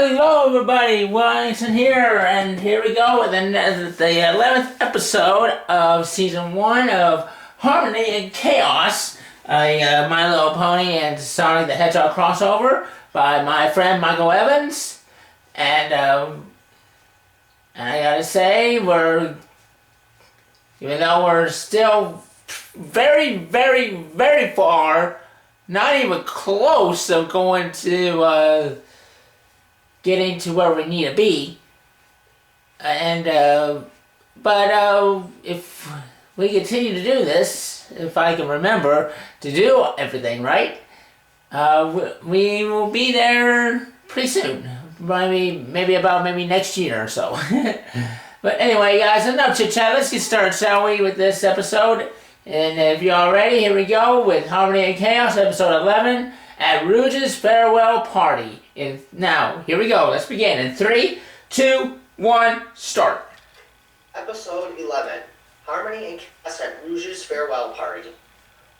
Hello everybody, Atkinson here, and here we go with the 11th episode of Season 1 of Harmony and Chaos, a My Little Pony and Sonic the Hedgehog crossover by my friend Michael Evans. And I gotta say, even though we're still very, very, very far, not even close of going to getting to where we need to be, but if we continue to do this, if I can remember to do everything right, we will be there pretty soon. Maybe next year or so. But anyway, guys, enough chit chat. Let's get started, shall we, with this episode? And if you're all ready, here we go with Harmony and Chaos, episode 11, at Rouge's Farewell Party. Now, here we go. Let's begin. In 3, 2, 1, start. Episode 11, Harmony and Chaos at Rouge's Farewell Party.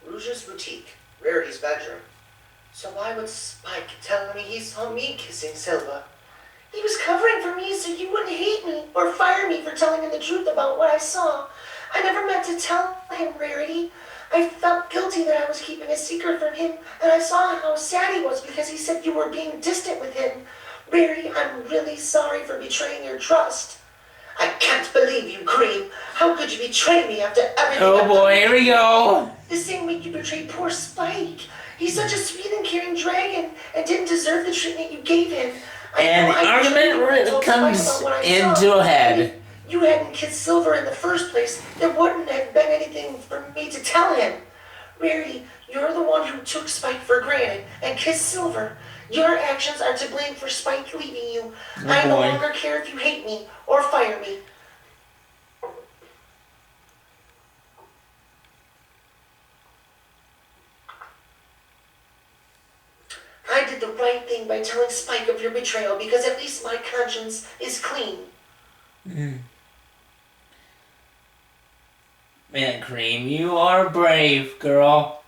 Rouge's boutique, Rarity's bedroom. So why would Spike tell me he saw me kissing Silva? He was covering for me so you wouldn't hate me or fire me for telling him the truth about what I saw. I never meant to tell him, Rarity. I felt guilty that I was keeping a secret from him, and I saw how sad he was because he said you were being distant with him. Rarity, I'm really sorry for betraying your trust. I can't believe you, Cream. How could you betray me after everything Oh boy, here we go. The same way you betrayed poor Spike. He's such a sweet and caring dragon and didn't deserve the treatment you gave him. And the argument comes into a head. You hadn't kissed Silver in the first place, there wouldn't have been anything for me to tell him. Rarity, you're the one who took Spike for granted and kissed Silver. Your actions are to blame for Spike leaving you. I no longer care if you hate me or fire me. I did the right thing by telling Spike of your betrayal because at least my conscience is clean. Man, Cream, you are brave, girl.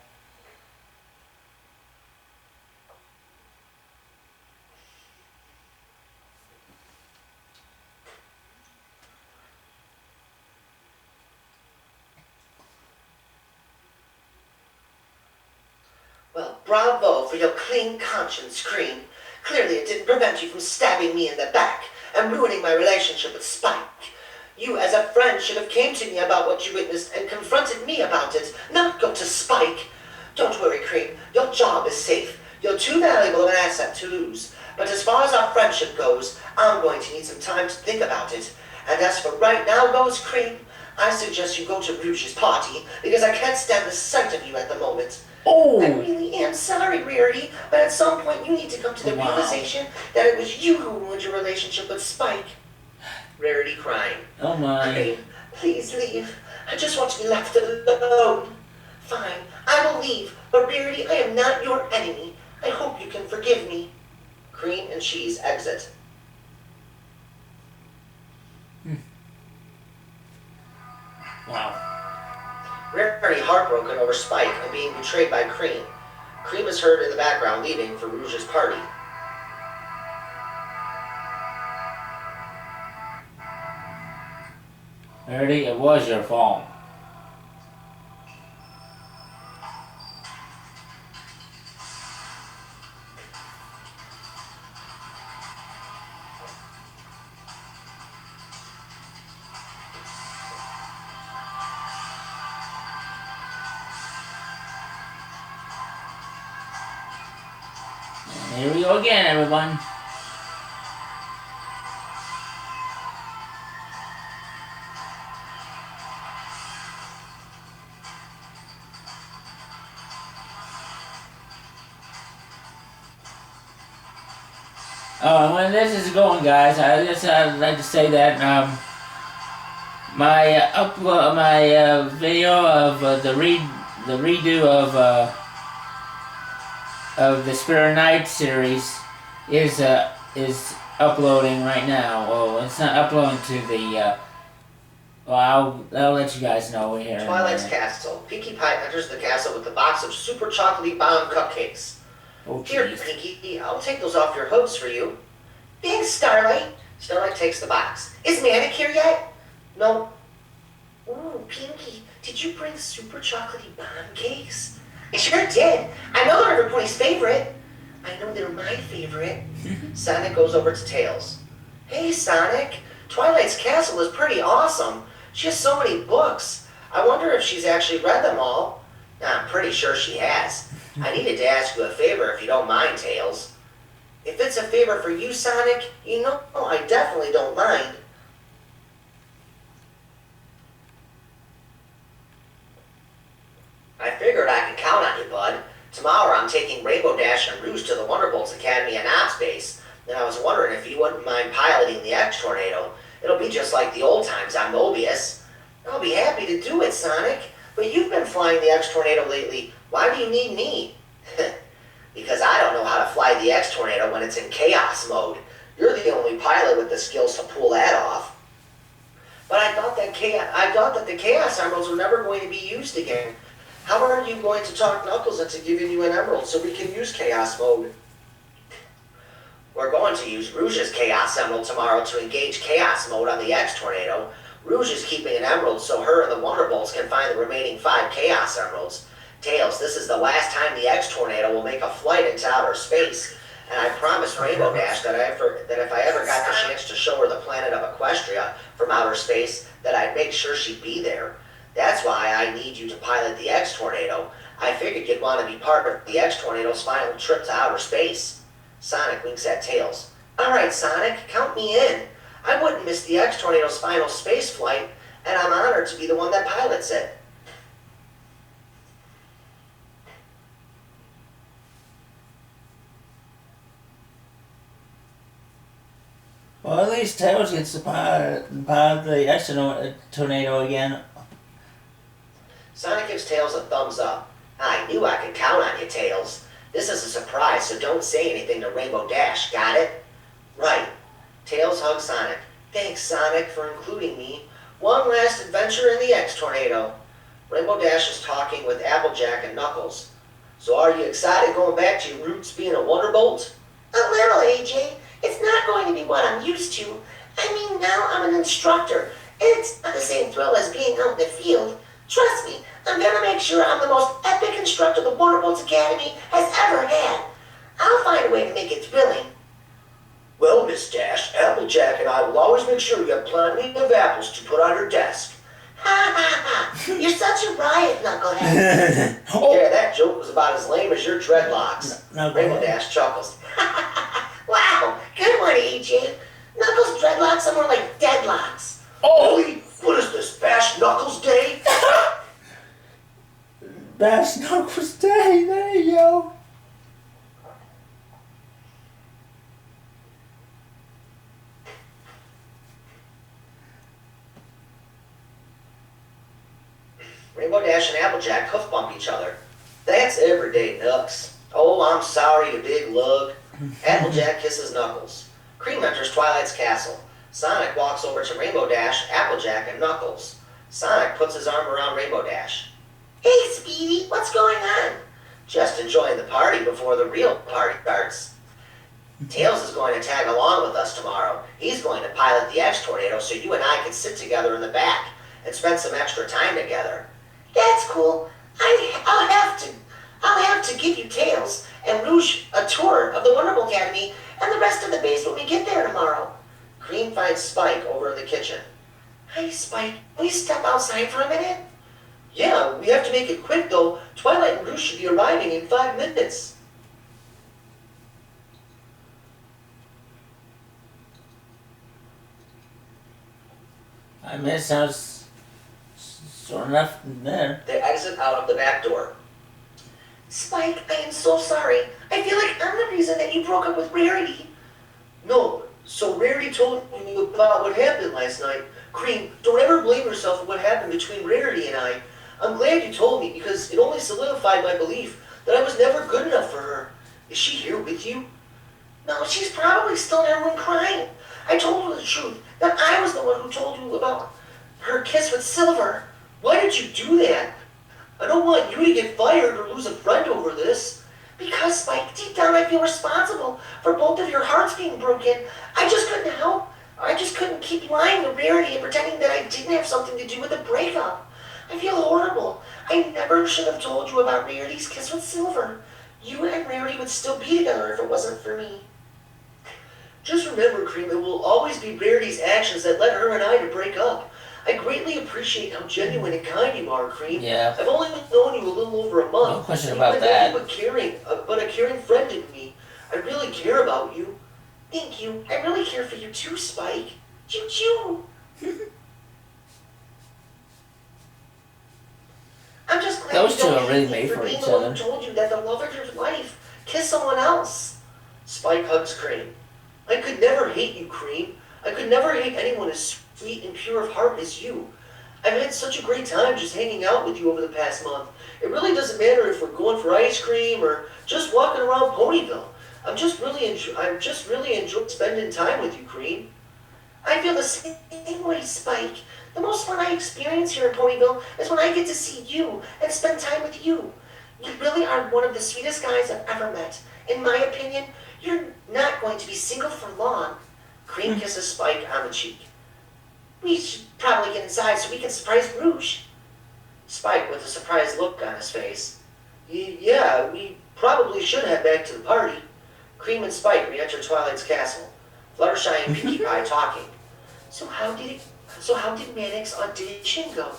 Well, bravo for your clean conscience, Cream. Clearly it didn't prevent you from stabbing me in the back and ruining my relationship with Spike. You, as a friend, should have came to me about what you witnessed and confronted me about it, not go to Spike. Don't worry, Cream. Your job is safe. You're too valuable of an asset to lose. But as far as our friendship goes, I'm going to need some time to think about it. And as for right now goes, Cream, I suggest you go to Rouge's party, because I can't stand the sight of you at the moment. Oh! I really am sorry, Rarity, but at some point you need to come to the realization that it was you who ruined your relationship with Spike. Rarity crying. Oh my. Cream, please leave. I just want to be left alone. Fine, I will leave, but Rarity, I am not your enemy. I hope you can forgive me. Cream and Cheese exit. Wow. Rarity heartbroken over Spike and being betrayed by Cream. Cream is heard in the background leaving for Rouge's party. Rarity, it was your fault. And here we go again, everyone. Oh, when this is going, guys, I'd like to say that my video of the redo of the Spirit Night series is uploading right now. Well, it's not uploading to the. Well, I'll let you guys know here. Twilight's castle. Pinkie Pie enters the castle with a box of super chocolatey bomb cupcakes. Oh, Here, Pinkie, I'll take those off your hooks for you. Thanks, Starlight. Starlight takes the box. Is Manic here yet? No. Ooh, Pinky, did you bring super chocolatey bomb cakes? I sure did. I know they're everybody's favorite. I know they're my favorite. Sonic goes over to Tails. Hey, Sonic. Twilight's castle is pretty awesome. She has so many books. I wonder if she's actually read them all. I'm pretty sure she has. I needed to ask you a favor if you don't mind, Tails. If it's a favor for you, Sonic, you know I definitely don't mind. I figured I could count on you, bud. Tomorrow I'm taking Rainbow Dash and Rouge to the Wonderbolts Academy and Ops Base, and I was wondering if you wouldn't mind piloting the X-Tornado. It'll be just like the old times on Mobius. I'll be happy to do it, Sonic, but you've been flying the X-Tornado lately. Why do you need me? Because I don't know how to fly the X-Tornado when it's in chaos mode. You're the only pilot with the skills to pull that off. But I thought that the Chaos Emeralds were never going to be used again. How are you going to talk Knuckles into giving you an emerald so we can use Chaos Mode? We're going to use Rouge's Chaos Emerald tomorrow to engage Chaos Mode on the X-Tornado. Rouge is keeping an emerald so her and the Wonderbolts can find the remaining 5 Chaos Emeralds. Tails, this is the last time the X-Tornado will make a flight into outer space. And I promised Rainbow Dash that if I ever got the chance to show her the planet of Equestria from outer space, that I'd make sure she'd be there. That's why I need you to pilot the X-Tornado. I figured you'd want to be part of the X-Tornado's final trip to outer space. Sonic winks at Tails. Alright, Sonic, count me in. I wouldn't miss the X-Tornado's final space flight, and I'm honored to be the one that pilots it. Well, at least Tails gets to pilot the X-Tornado again. Sonic gives Tails a thumbs up. I knew I could count on you, Tails. This is a surprise, so don't say anything to Rainbow Dash, got it? Right. Tails hugs Sonic. Thanks, Sonic, for including me. One last adventure in the X-Tornado. Rainbow Dash is talking with Applejack and Knuckles. So are you excited going back to your roots being a Wonderbolt? A little, AJ. It's not going to be what I'm used to. I mean, now I'm an instructor, and it's not the same thrill as being out in the field. Trust me, I'm going to make sure I'm the most epic instructor the Wonderbolts Academy has ever had. I'll find a way to make it thrilling. Well, Miss Dash, Applejack and I will always make sure you have plenty of apples to put on your desk. Ha ha ha! You're such a riot, Knucklehead. Yeah, that joke was about as lame as your dreadlocks. Rainbow Dash chuckles. Wow, good one, AJ. Knuckles' dreadlocks are more like deadlocks. Oh, really? What is this, Bash Knuckles Day? Bash Knuckles Day, there you go. Rainbow Dash and Applejack hoof bump each other. That's everyday Knucks. Oh, I'm sorry, you big lug. Applejack kisses Knuckles. Cream enters Twilight's castle. Sonic walks over to Rainbow Dash, Applejack, and Knuckles. Sonic puts his arm around Rainbow Dash. Hey, Speedy, what's going on? Just enjoying the party before the real party starts. Tails is going to tag along with us tomorrow. He's going to pilot the X-Tornado so you and I can sit together in the back and spend some extra time together. That's cool. I'll have to give you Tails and Rouge a tour of the Wonderful Academy and the rest of the base when we get there tomorrow. Cream finds Spike over in the kitchen. Hey, Spike, will you step outside for a minute? Yeah, we have to make it quick though. Twilight and Rouge should be arriving in 5 minutes. I mean, it sounds sort enough there. They exit out of the back door. Spike, I am so sorry. I feel like I'm the reason that you broke up with Rarity. No, so Rarity told you about what happened last night. Cream, don't ever blame yourself for what happened between Rarity and I. I'm glad you told me because it only solidified my belief that I was never good enough for her. Is she here with you? No, she's probably still in her room crying. I told her the truth, that I was the one who told you about her kiss with Silver. Why did you do that? I don't want you to get fired or lose a friend over this. Because, Spike, deep down I feel responsible for both of your hearts being broken. I just couldn't help. I just couldn't keep lying to Rarity and pretending that I didn't have something to do with the breakup. I feel horrible. I never should have told you about Rarity's kiss with Silver. You and Rarity would still be together if it wasn't for me. Just remember, Cream, it will always be Rarity's actions that led her and I to break up. I greatly appreciate how genuine and kind you are, Cream. Yeah. I've only known you a little over a month. No question about that. But a caring friend in me. I really care about you. Thank you. I really care for you too, Spike. Choo-choo. I'm just glad Those you two don't are really hate me made for for being each the one other. who told you that the love of your life kissed someone else. Spike hugs Cream. I could never hate you, Cream. I could never hate anyone as sweet and pure of heart as you. I've had such a great time just hanging out with you over the past month. It really doesn't matter if we're going for ice cream or just walking around Ponyville. I'm just really enjoying spending time with you, Cream. I feel the same way, Spike. The most fun I experience here in Ponyville is when I get to see you and spend time with you. You really are one of the sweetest guys I've ever met. In my opinion, you're not going to be single for long. Cream kisses Spike on the cheek. We should probably get inside so we can surprise Rouge. Spike with a surprised look on his face. Yeah, we probably should head back to the party. Cream and Spike re-enter Twilight's castle. Fluttershy and Pinkie Pie talking. So how did Manic's audition go?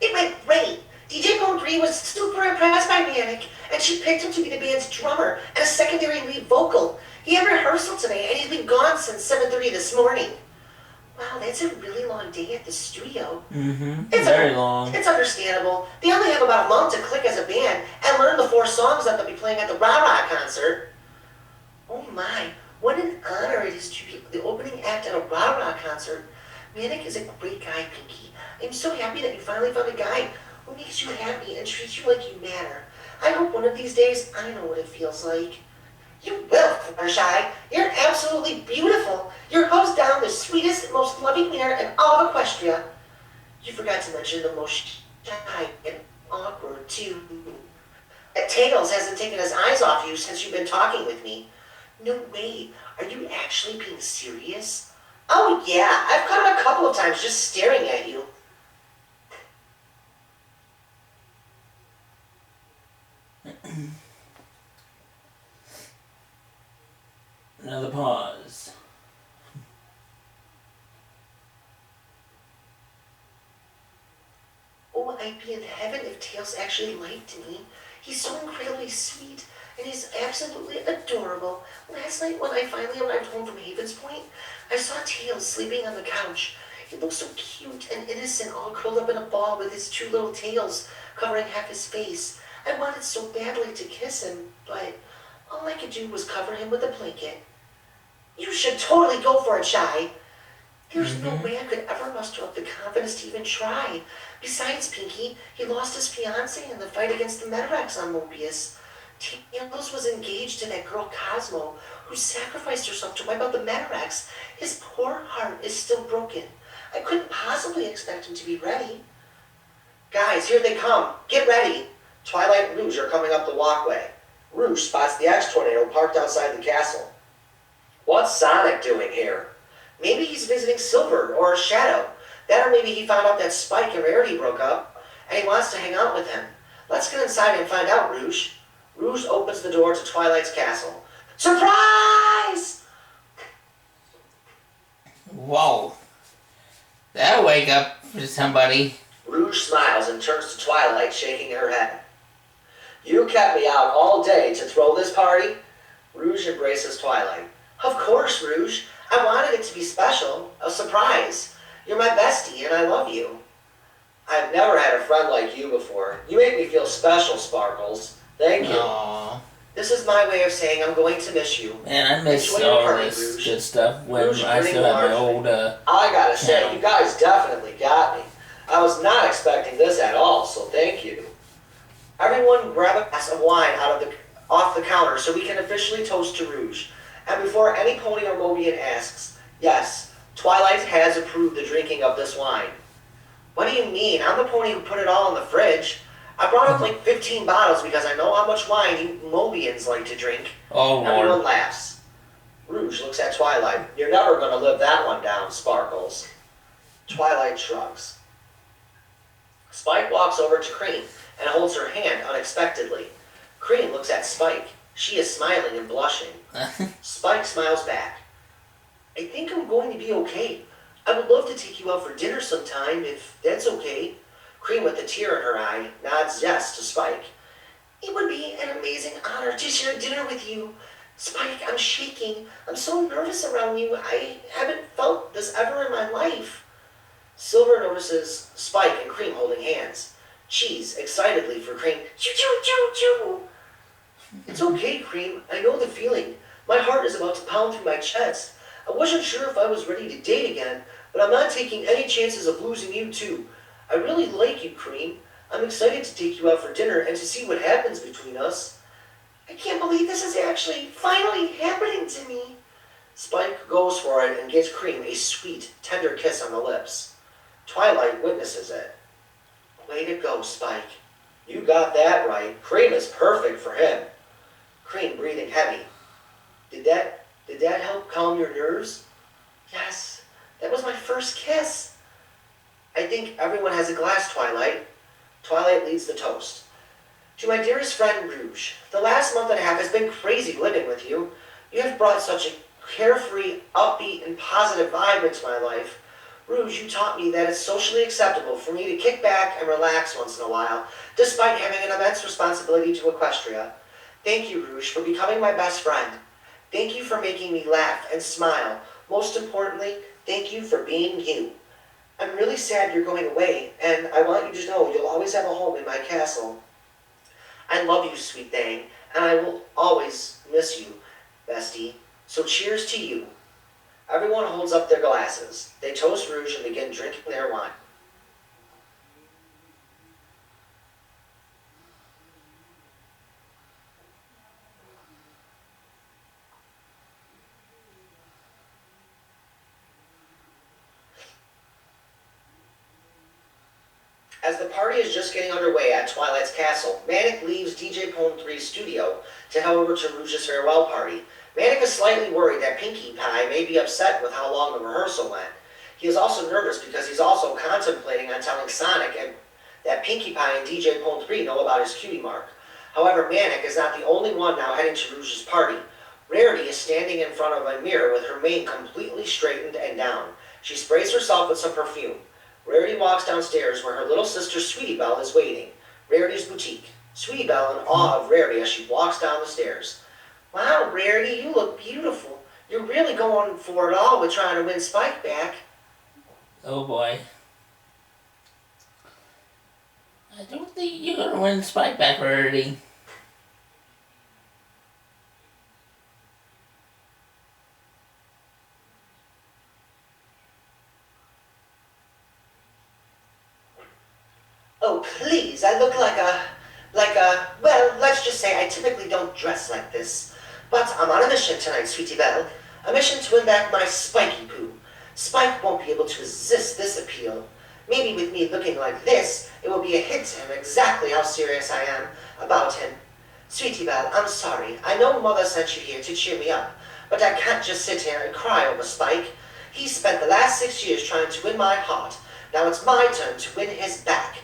It went great. DJ Bone Brie was super impressed by Manic, and she picked him to be the band's drummer and a secondary lead vocal. He had rehearsal today, and he's been gone since 7:30 this morning. Wow, that's a really long day at the studio. It's very long. It's understandable. They only have about a month to click as a band and learn the 4 songs that they'll be playing at the Rah Rah concert. Oh my, what an honor it is to be the opening act at a Rah Rah concert. Manic is a great guy, Pinkie. I'm so happy that you finally found a guy who makes you happy and treats you like you matter. I hope one of these days I know what it feels like. You will, Fluttershy. You're absolutely beautiful. Your hose down the sweetest, most loving manner in all of Equestria. You forgot to mention the most shy and awkward, too. That Tails hasn't taken his eyes off you since you've been talking with me. No way. Are you actually being serious? Oh, yeah. I've caught him a couple of times just staring at you. Another pause. Oh, I'd be in heaven if Tails actually liked me. He's so incredibly sweet, and he's absolutely adorable. Last night when I finally arrived home from Havens Point, I saw Tails sleeping on the couch. He looked so cute and innocent, all curled up in a ball with his 2 little tails covering half his face. I wanted so badly to kiss him, but all I could do was cover him with a blanket. You should totally go for it, Shy. There's no way I could ever muster up the confidence to even try. Besides, Pinkie, he lost his fiancée in the fight against the Medrex on Mobius. Tails was engaged to that girl Cosmo, who sacrificed herself to wipe out the Medrex. His poor heart is still broken. I couldn't possibly expect him to be ready. Guys, here they come. Get ready. Twilight and Rouge are coming up the walkway. Rouge spots the X-Tornado parked outside the castle. What's Sonic doing here? Maybe he's visiting Silver or Shadow. That or maybe he found out that Spike and Rarity broke up, and he wants to hang out with him. Let's get inside and find out, Rouge. Rouge opens the door to Twilight's castle. Surprise! Whoa. That'll wake up for somebody. Rouge smiles and turns to Twilight, shaking her head. You kept me out all day to throw this party? Rouge embraces Twilight. Of course, Rouge. I wanted it to be special, a surprise. You're my bestie, and I love you. I've never had a friend like you before. You make me feel special, Sparkles. Thank you. Aww. This is my way of saying I'm going to miss you. Man, I miss Enjoy your all party, this Rouge. good stuff when Rouge I still grinning had my largely. old, I gotta say, channel. you guys definitely got me. I was not expecting this at all, so thank you. Everyone grab a glass of wine off the counter so we can officially toast to Rouge. And before any pony or Mobian asks, yes, Twilight has approved the drinking of this wine. What do you mean? I'm the pony who put it all in the fridge. I brought up like 15 bottles because I know how much wine you Mobians like to drink. Oh, Everyone Lord. laughs. Rouge looks at Twilight. You're never going to live that one down, Sparkles. Twilight shrugs. Spike walks over to Cream and holds her hand unexpectedly. Cream looks at Spike. She is smiling and blushing. Spike smiles back. I think I'm going to be okay. I would love to take you out for dinner sometime, if that's okay. Cream, with a tear in her eye, nods yes to Spike. It would be an amazing honor to share dinner with you. Spike, I'm shaking. I'm so nervous around you. I haven't felt this ever in my life. Silver notices Spike and Cream holding hands. Cheese, excitedly for Cream. Choo choo choo choo. It's okay, Cream. I know the feeling. My heart is about to pound through my chest. I wasn't sure if I was ready to date again, but I'm not taking any chances of losing you too. I really like you, Cream. I'm excited to take you out for dinner and to see what happens between us. I can't believe this is actually finally happening to me. Spike goes for it and gives Cream a sweet, tender kiss on the lips. Twilight witnesses it. Way to go, Spike. You got that right. Cream is perfect for him. Cream breathing heavy. Did that help calm your nerves? Yes, that was my first kiss. I think everyone has a glass, Twilight. Twilight leads the toast. To my dearest friend, Rouge, the last month and a half has been crazy living with you. You have brought such a carefree, upbeat, and positive vibe into my life. Rouge, you taught me that it's socially acceptable for me to kick back and relax once in a while, despite having an immense responsibility to Equestria. Thank you, Rouge, for becoming my best friend. Thank you for making me laugh and smile. Most importantly, thank you for being you. I'm really sad you're going away, and I want you to know you'll always have a home in my castle. I love you, sweet thing, and I will always miss you, bestie. So cheers to you. Everyone holds up their glasses. They toast Rouge and begin drinking their wine. As the party is just getting underway at Twilight's castle, Manic leaves DJ Pone 3's studio to head over to Rouge's farewell party. Manic is slightly worried that Pinkie Pie may be upset with how long the rehearsal went. He is also nervous because he's also contemplating on telling Sonic that Pinkie Pie and DJ Pone 3 know about his cutie mark. However, Manic is not the only one now heading to Rouge's party. Rarity is standing in front of a mirror with her mane completely straightened and down. She sprays herself with some perfume. Rarity walks downstairs where her little sister Sweetie Belle is waiting. Rarity's boutique. Sweetie Belle in awe of Rarity as she walks down the stairs. Wow, Rarity, you look beautiful. You're really going for it all with trying to win Spike back. Oh boy. I don't think you're gonna win Spike back, Rarity. Oh, please, I look well, let's just say I typically don't dress like this. But I'm on a mission tonight, Sweetie Belle. A mission to win back my Spiky Poo. Spike won't be able to resist this appeal. Maybe with me looking like this, it will be a hint to him exactly how serious I am about him. Sweetie Belle, I'm sorry. I know Mother sent you here to cheer me up, but I can't just sit here and cry over Spike. He spent the last 6 years trying to win my heart. Now it's my turn to win his back.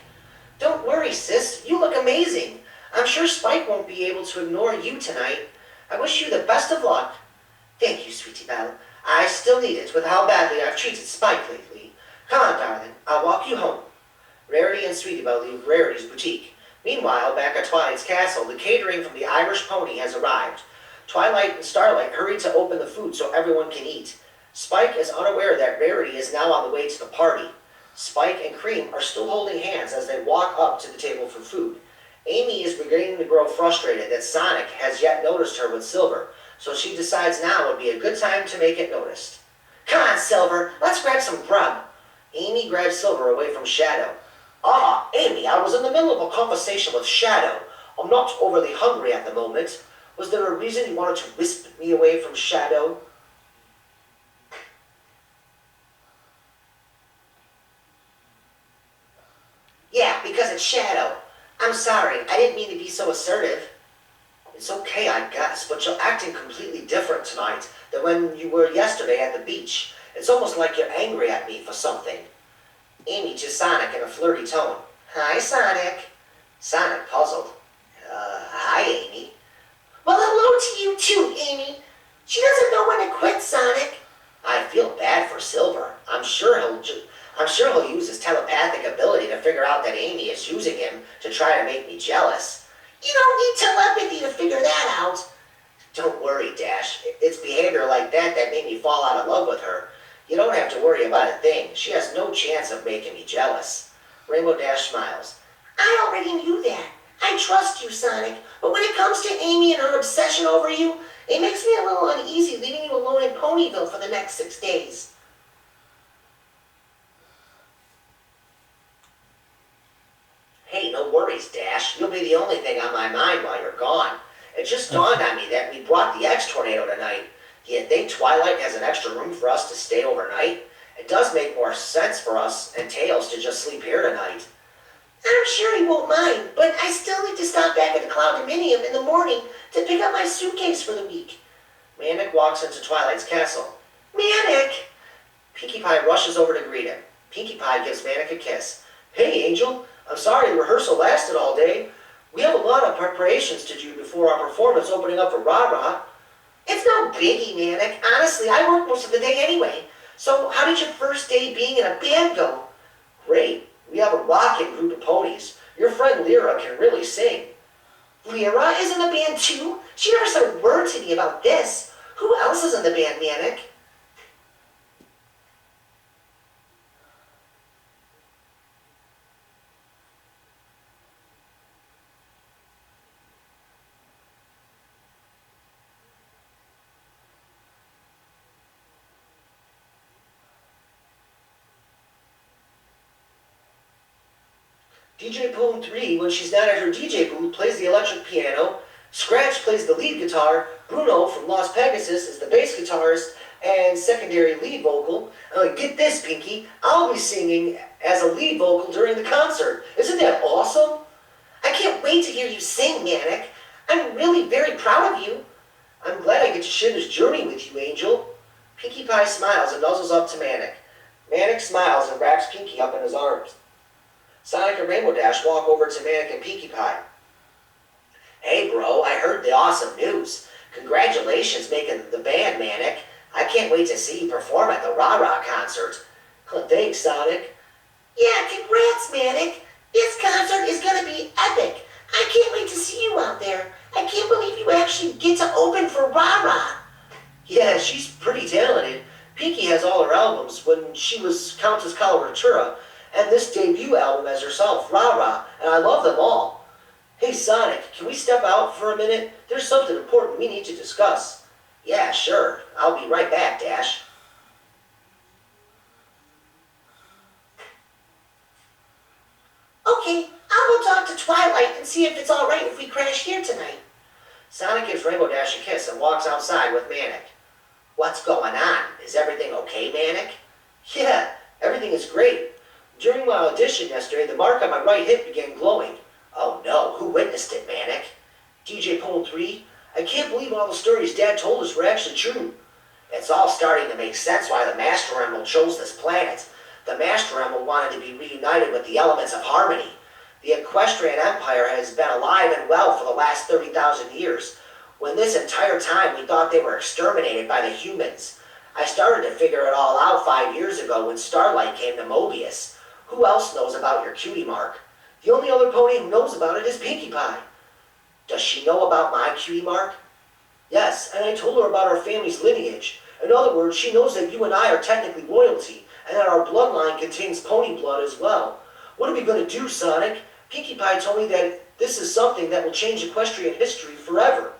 Don't worry, sis. You look amazing. I'm sure Spike won't be able to ignore you tonight. I wish you the best of luck. Thank you, Sweetie Belle. I still need it with how badly I've treated Spike lately. Come on, darling. I'll walk you home. Rarity and Sweetie Belle leave Rarity's boutique. Meanwhile, back at Twilight's castle, the catering from the Irish Pony has arrived. Twilight and Starlight hurry to open the food so everyone can eat. Spike is unaware that Rarity is now on the way to the party. Spike and Cream are still holding hands as they walk up to the table for food. Amy is beginning to grow frustrated that Sonic has yet noticed her with Silver, so she decides now would be a good time to make it noticed. Come on, Silver, let's grab some grub. Amy grabs Silver away from Shadow. Amy, I was in the middle of a conversation with Shadow. I'm not overly hungry at the moment. Was there a reason you wanted to wisp me away from Shadow? Yeah, because it's Shadow. I'm sorry, I didn't mean to be so assertive. It's okay, I guess, but you're acting completely different tonight than when you were yesterday at the beach. It's almost like you're angry at me for something. Amy to Sonic in a flirty tone. Hi, Sonic. Sonic puzzled. Hi, Amy. Well, hello to you too, Amy. She doesn't know when to quit, Sonic. I feel bad for Silver. I'm sure he'll use his telepathic ability to figure out that Amy is using him to try to make me jealous. You don't need telepathy to figure that out. Don't worry, Dash. It's behavior like that that made me fall out of love with her. You don't have to worry about a thing. She has no chance of making me jealous. Rainbow Dash smiles. I already knew that. I trust you, Sonic. But when it comes to Amy and her obsession over you, it makes me a little uneasy leaving you alone in Ponyville for the next 6 days. Hey, no worries, Dash. You'll be the only thing on my mind while you're gone. It just dawned on me that we brought the X-Tornado tonight. Do you think Twilight has an extra room for us to stay overnight? It does make more sense for us and Tails to just sleep here tonight. I'm sure he won't mind, but I still need to stop back at the Cloud-Dominium in the morning to pick up my suitcase for the week. Manic walks into Twilight's castle. Manic! Pinkie Pie rushes over to greet him. Pinkie Pie gives Manic a kiss. Hey, Angel. I'm sorry the rehearsal lasted all day. We have a lot of preparations to do before our performance opening up for Rah-Rah. It's no biggie, Manic. Honestly, I work most of the day anyway. So how did your first day being in a band go? Great. We have a rocking group of ponies. Your friend Lyra can really sing. Lyra is in the band too? She never said a word to me about this. Who else is in the band, Manic? DJ Poon 3, when she's not at her DJ booth, plays the electric piano. Scratch plays the lead guitar. Bruno from Los Pegasus is the bass guitarist and secondary lead vocal. Get this, Pinkie. I'll be singing as a lead vocal during the concert. Isn't that awesome? I can't wait to hear you sing, Manic. I'm really very proud of you. I'm glad I get to share this journey with you, Angel. Pinkie Pie smiles and nuzzles up to Manic. Manic smiles and wraps Pinkie up in his arms. Sonic and Rainbow Dash walk over to Manic and Pinkie Pie. Hey bro, I heard the awesome news. Congratulations making the band, Manic. I can't wait to see you perform at the Rah-Rah concert. Thanks, Sonic. Yeah, congrats, Manic. This concert is gonna be epic. I can't wait to see you out there. I can't believe you actually get to open for Rah-Rah. Yeah, she's pretty talented. Pinkie has all her albums when she was Countess Coloratura, and this debut album as herself, Rah-Rah, and I love them all. Hey Sonic, can we step out for a minute? There's something important we need to discuss. Yeah, sure. I'll be right back, Dash. Okay, I'll go talk to Twilight and see if it's alright if we crash here tonight. Sonic gives Rainbow Dash a kiss and walks outside with Manic. What's going on? Is everything okay, Manic? Yeah, everything is great. During my audition yesterday, the mark on my right hip began glowing. Oh no, who witnessed it, Manic? DJ Pool 3? I can't believe all the stories Dad told us were actually true. It's all starting to make sense why the Master Emerald chose this planet. The Master Emerald wanted to be reunited with the elements of harmony. The Equestrian Empire has been alive and well for the last 30,000 years. When this entire time we thought they were exterminated by the humans. I started to figure it all out 5 years ago when Starlight came to Mobius. Who else knows about your cutie mark? The only other pony who knows about it is Pinkie Pie. Does she know about my cutie mark? Yes, and I told her about our family's lineage. In other words, she knows that you and I are technically royalty, and that our bloodline contains pony blood as well. What are we going to do, Sonic? Pinkie Pie told me that this is something that will change equestrian history forever.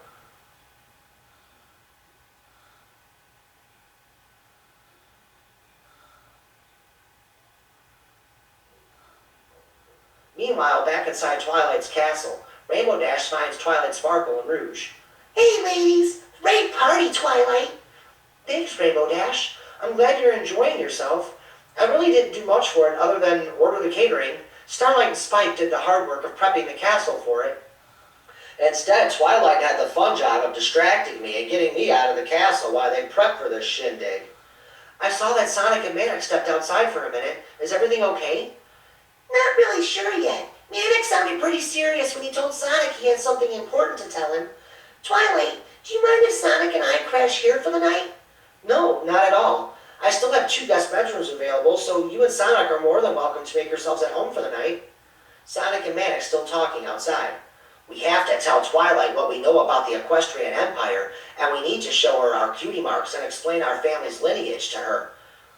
Meanwhile, back inside Twilight's castle, Rainbow Dash finds Twilight, Sparkle, and Rouge. Hey ladies! Great party, Twilight! Thanks, Rainbow Dash. I'm glad you're enjoying yourself. I really didn't do much for it other than order the catering. Starlight and Spike did the hard work of prepping the castle for it. Instead, Twilight had the fun job of distracting me and getting me out of the castle while they prepped for this shindig. I saw that Sonic and Manic stepped outside for a minute. Is everything okay? Not really sure yet. Manic sounded pretty serious when he told Sonic he had something important to tell him. Twilight, do you mind if Sonic and I crash here for the night? No, not at all. I still have 2 guest bedrooms available, so you and Sonic are more than welcome to make yourselves at home for the night. Sonic and Manic still talking outside. We have to tell Twilight what we know about the Equestrian Empire, and we need to show her our cutie marks and explain our family's lineage to her.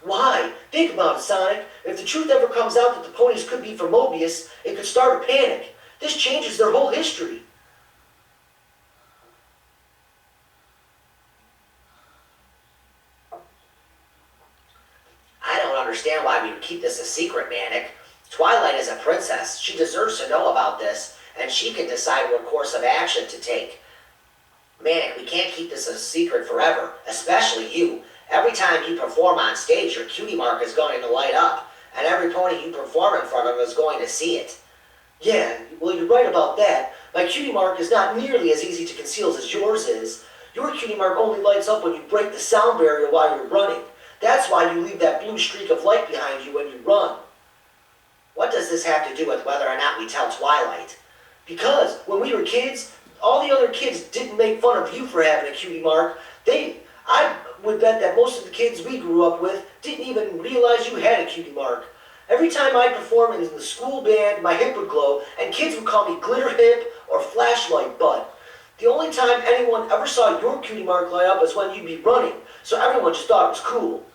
Why? Think about it, Sonic. If the truth ever comes out that the ponies could be from Mobius, it could start a panic. This changes their whole history. I don't understand why we would keep this a secret, Manic. Twilight is a princess. She deserves to know about this, and she can decide what course of action to take. Manic, we can't keep this a secret forever, especially you. Every time you perform on stage, your cutie mark is going to light up, and every pony you perform in front of is going to see it. Yeah, well, you're right about that. My cutie mark is not nearly as easy to conceal as yours is. Your cutie mark only lights up when you break the sound barrier while you're running. That's why you leave that blue streak of light behind you when you run. What does this have to do with whether or not we tell Twilight? Because when we were kids, all the other kids didn't make fun of you for having a cutie mark. I would bet that most of the kids we grew up with didn't even realize you had a cutie mark. Every time I performed in the school band, my hip would glow, and kids would call me Glitter Hip or Flashlight Butt. The only time anyone ever saw your cutie mark light up was when you'd be running, so everyone just thought it was cool.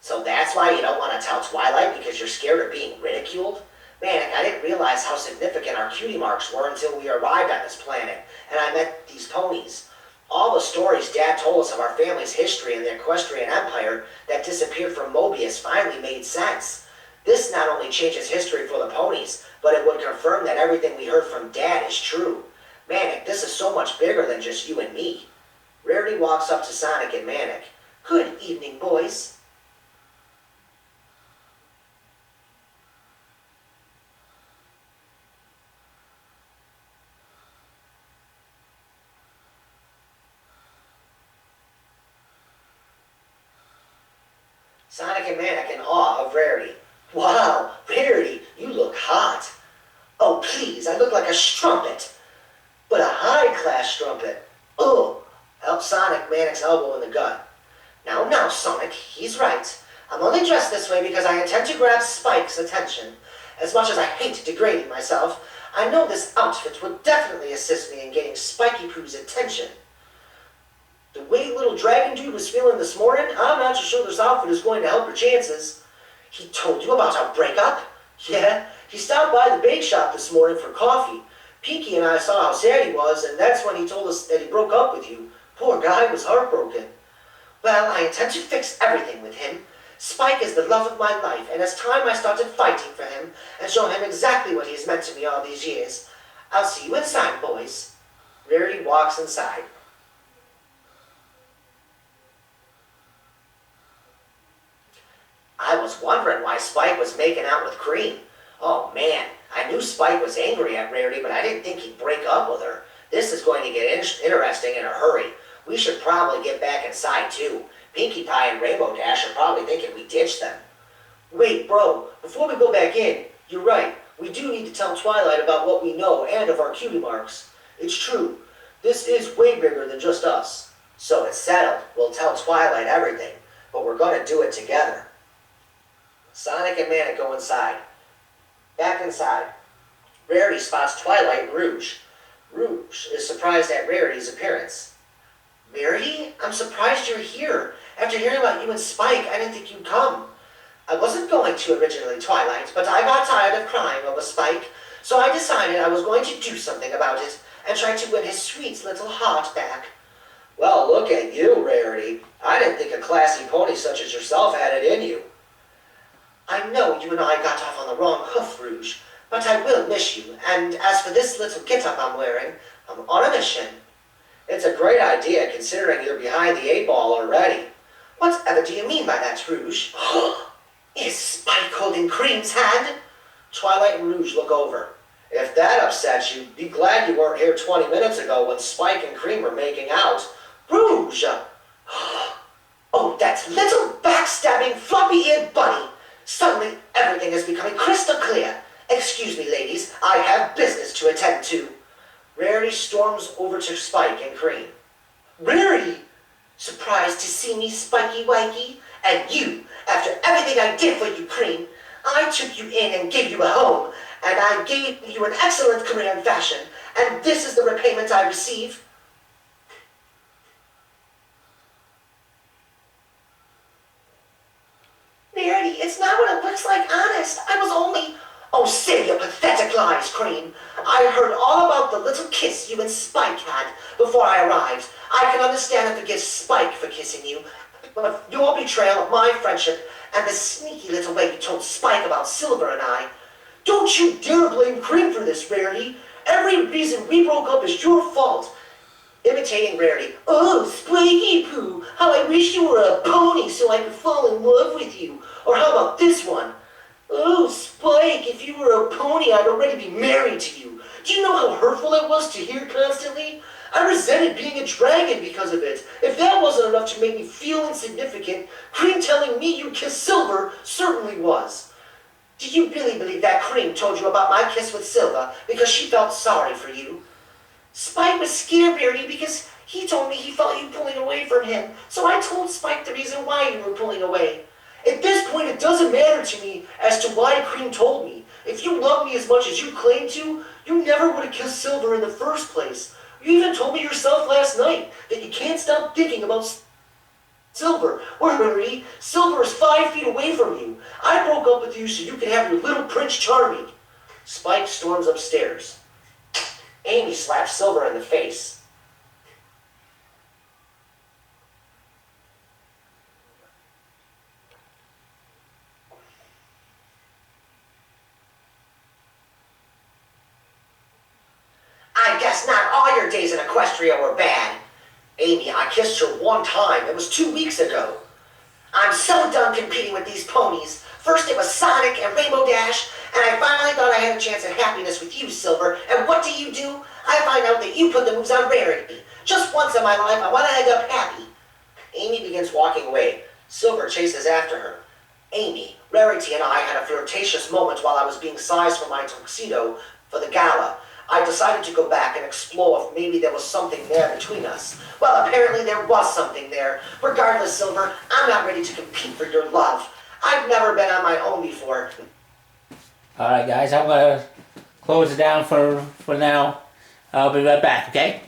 So that's why you don't want to tell Twilight, because you're scared of being ridiculed? Man, I didn't realize how significant our cutie marks were until we arrived on this planet, and I met these ponies. All the stories Dad told us of our family's history in the Equestrian Empire that disappeared from Mobius finally made sense. This not only changes history for the ponies, but it would confirm that everything we heard from Dad is true. Manic, this is so much bigger than just you and me. Rarity walks up to Sonic and Manic. Good evening, boys. Sonic and Manic in awe of Rarity. Wow, Rarity, you look hot. Oh, please, I look like a strumpet. But a high-class strumpet. Oh, help Sonic Manic's elbow in the gut. Now, Sonic, he's right. I'm only dressed this way because I intend to grab Spike's attention. As much as I hate degrading myself, I know this outfit would definitely assist me in getting Spiky Poo's attention. The way little dragon dude was feeling this morning, I'm not so sure this outfit is going to help your chances. He told you about our breakup? Yeah, he stopped by the bake shop this morning for coffee. Pinky and I saw how sad he was, and that's when he told us that he broke up with you. Poor guy was heartbroken. Well, I intend to fix everything with him. Spike is the love of my life, and it's time I started fighting for him and show him exactly what he has meant to me all these years. I'll see you inside, boys. Rarity walks inside. I was wondering why Spike was making out with Cream. Oh man, I knew Spike was angry at Rarity, but I didn't think he'd break up with her. This is going to get interesting in a hurry. We should probably get back inside too. Pinkie Pie and Rainbow Dash are probably thinking we ditched them. Wait, bro, before we go back in, you're right. We do need to tell Twilight about what we know and of our cutie marks. It's true. This is way bigger than just us. So it's settled. We'll tell Twilight everything, but we're going to do it together. Sonic and Manic go inside. Back inside, Rarity spots Twilight and Rouge. Rouge is surprised at Rarity's appearance. Rarity? I'm surprised you're here. After hearing about you and Spike, I didn't think you'd come. I wasn't going to originally, Twilight, but I got tired of crying over Spike, so I decided I was going to do something about it and try to win his sweet little heart back. Well, look at you, Rarity. I didn't think a classy pony such as yourself had it in you. I know you and I got off on the wrong hoof, Rouge, But I will miss you, and as for this little get-up I'm wearing, I'm on a mission. It's a great idea, considering you're behind the 8 ball already. Whatever do you mean by that, Rouge? Is Spike holding Cream's hand? Twilight and Rouge look over. If that upsets you, be glad you weren't here 20 minutes ago when Spike and Cream were making out. Rouge! Oh, that little backstabbing, floppy-eared bunny! Suddenly, everything is becoming crystal clear. Excuse me, ladies, I have business to attend to. Rarity storms over to Spike and Cream. Rarity! Surprised to see me, Spiky Wikey? And you, after everything I did for you, Cream, I took you in and gave you a home, and I gave you an excellent career in fashion, and this is the repayment I receive. Rarity, it's not what it looks like, honest. I was only... Oh, say your pathetic lies, Cream. I heard all about the little kiss you and Spike had before I arrived. I can understand and forgive Spike for kissing you, but your betrayal of my friendship and the sneaky little way you told Spike about Silver and I. Don't you dare blame Cream for this, Rarity. Every reason we broke up is your fault. Imitating Rarity. Oh, Spiky Poo, how I wish you were a pony so I could fall in love with you. Or how about this one? Oh, Spike, if you were a pony, I'd already be married to you. Do you know how hurtful it was to hear constantly? I resented being a dragon because of it. If that wasn't enough to make me feel insignificant, Cream telling me you kissed Silver certainly was. Do you really believe that Cream told you about my kiss with Silver because she felt sorry for you? Spike was scared, Rarity, because he told me he felt you pulling away from him. So I told Spike the reason why you were pulling away. At this point, it doesn't matter to me as to why Cream told me. If you love me as much as you claim to, you never would have kissed Silver in the first place. You even told me yourself last night that you can't stop thinking about Silver. Rarity, Silver is 5 feet away from you. I broke up with you so you could have your little Prince Charming. Spike storms upstairs. Amy slaps Silver in the face. I guess not all your days in Equestria were bad. Amy, I kissed her one time. It was 2 weeks ago. I'm so done competing with these ponies. First it was Sonic and Rainbow Dash, and I finally thought I had a chance at happiness with you, Silver. And what do? I find out that you put the moves on Rarity. Just once in my life, I want to end up happy. Amy begins walking away. Silver chases after her. Amy, Rarity, and I had a flirtatious moment while I was being sized for my tuxedo for the gala. I decided to go back and explore if maybe there was something there between us. Well, apparently there was something there. Regardless, Silver, I'm not ready to compete for your love. I've never been on my own before. Alright guys, I'm gonna close it down for now. I'll be right back, okay?